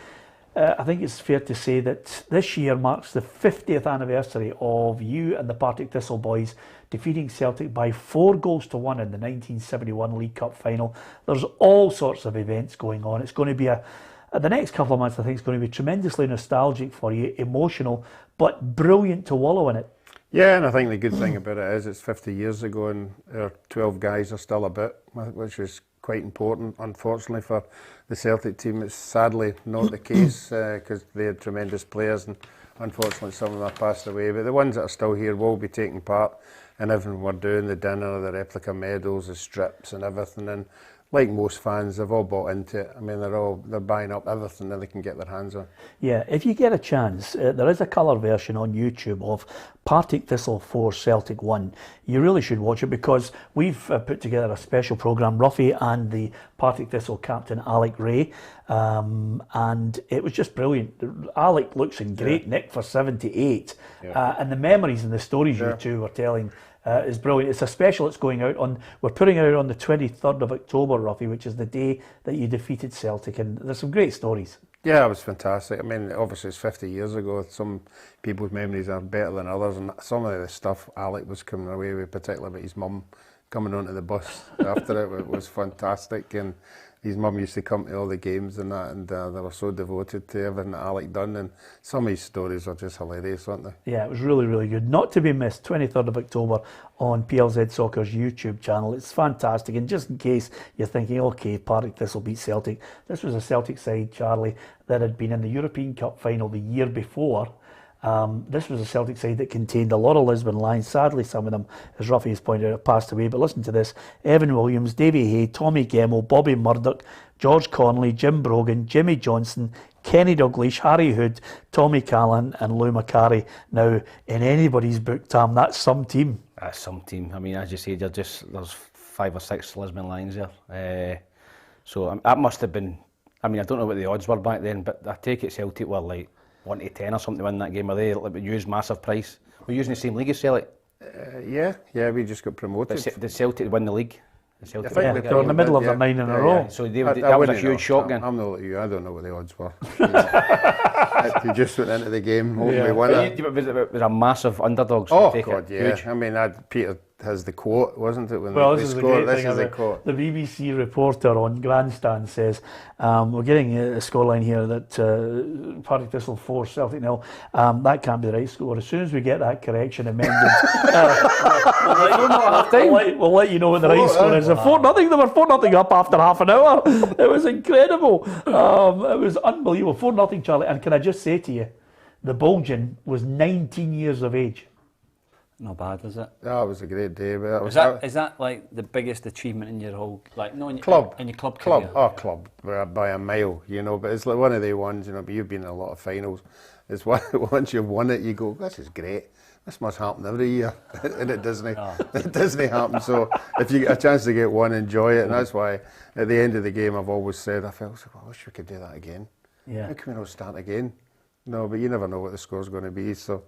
I think it's fair to say that this year marks the 50th anniversary of you and the Partick Thistle boys defeating Celtic by 4-1 in the 1971 League Cup final. There's all sorts of events going on. It's going to be the next couple of months, I think, is going to be tremendously nostalgic for you, emotional, but brilliant to wallow in it. Yeah, and I think the good thing about it is it's 50 years ago and our 12 guys are still about, which is quite important. Unfortunately for the Celtic team, it's sadly not the case because they had tremendous players and unfortunately some of them have passed away. But the ones that are still here will be taking part in everything we're doing, the dinner, the replica medals, the strips and everything. And like most fans, they've all bought into it. I mean, they're buying up everything that they can get their hands on. Yeah, if you get a chance, there is a colour version on YouTube of Partick Thistle 4, Celtic 1. You really should watch it because we've put together a special programme, Ruffy and the Partick Thistle captain, Alec Ray, and it was just brilliant. Alec looks in great nick for 78, and the memories and the stories you two were telling is brilliant. It's a special that's going out on, we're putting it out on the 23rd of October, Ruffy, which is the day that you defeated Celtic, and there's some great stories. Yeah, it was fantastic. I mean, obviously it's 50 years ago. Some people's memories are better than others, and some of the stuff Alec was coming away with, particularly about his mum coming onto the bus after it was fantastic. And his mum used to come to all the games and that, and they were so devoted to everything that Alec done, and some of his stories are just hilarious, weren't they? Yeah, it was really, really good. Not to be missed, 23rd of October on PLZ Soccer's YouTube channel. It's fantastic, and just in case you're thinking, okay, Partick Thistle beat Celtic, this was a Celtic side, Charlie, that had been in the European Cup final the year before. This was a Celtic side that contained a lot of Lisbon Lions. Sadly, some of them, as Ruffy has pointed out, have passed away. But listen to this. Evan Williams, Davy Hay, Tommy Gemmell, Bobby Murdoch, George Connolly, Jim Brogan, Jimmy Johnson, Kenny Dalglish, Harry Hood, Tommy Callan and Lou Macari. Now, in anybody's book, Tam, that's some team. That's some team. I mean, as you say, there's 5 or 6 Lisbon Lions there. So that must have been, I mean, I don't know what the odds were back then, but I take it Celtic were like 1 to 10 or something to win that game. Are they like used massive price? We're using the same league as Celtic. Yeah, we just got promoted. Did Celtic win the league? They were in the middle of their 9 in a row. So that was a huge shock then. I'm not like you. I don't know what the odds were. You just went into the game hoping we won it. It was a massive underdogs. Oh God, yeah. Huge. I mean, Peter has the quote, wasn't it? When this is the quote. The BBC reporter on Grandstand says, we're getting a scoreline here that Partick Thistle 4, Celtic 0. That can't be the right score. As soon as we get that correction amended, we'll let you know what the right score is. 4-0, they were 4-0 up after half an hour. It was incredible. It was unbelievable. 4-0, Charlie. And can I just say to you, the Belgian was 19 years of age. Not bad, was it? Oh, it was a great day. But Is that like the biggest achievement in your whole, like, no, in your club? In your club Club, career? oh, club, by a mile, you know. But it's like one of the ones, you know. But you've been in a lot of finals. It's one, once you've won it, you go, this is great. This must happen every year, and it doesn't. Oh. It doesn't happen. So if you get a chance to get one, enjoy it. And that's why at the end of the game, I've always said, I wish we could do that again. Yeah. How can we not start again? No, but you never know what the score's going to be, so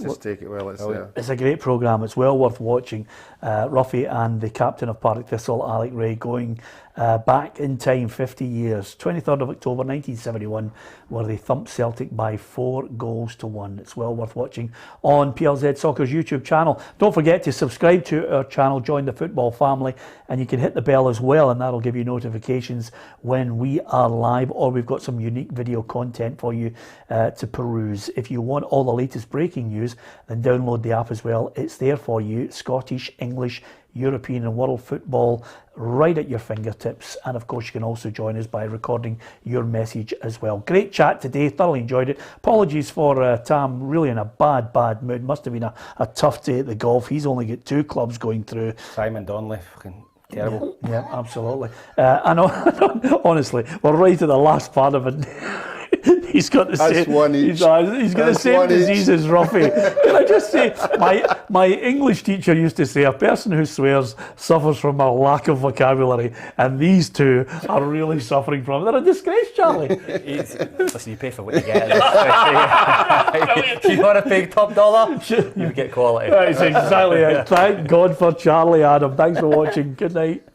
just take it while it's there. It's a great programme, it's well worth watching. Ruffy and the captain of Partick Thistle, Alec Ray, going back in time 50 years. 23rd of October 1971, where they thumped Celtic by 4-1. It's well worth watching on PLZ Soccer's YouTube channel. Don't forget to subscribe to our channel, join the football family, and you can hit the bell as well, and that'll give you notifications when we are live, or we've got some unique video content for you to peruse. If you want all the latest breaking news, then download the app as well. It's there for you. Scottish, English, European and world football right at your fingertips. And of course you can also join us by recording your message as well. Great chat today, thoroughly enjoyed it. Apologies for Tam, really in a bad mood. Must have been a tough day at the golf. He's only got 2 clubs going through. Simon Donnelly, fucking terrible. Yeah, absolutely. And honestly, we're right at the last part of it. He's got the same. He's got the same disease as Ruffy. Can I just say, my English teacher used to say, a person who swears suffers from a lack of vocabulary, and these two are really suffering from it. They're a disgrace, Charlie. Listen, you pay for what you get. If you want to pay top dollar, you get quality. That's exactly it. Thank God for Charlie, Adam. Thanks for watching. Good night.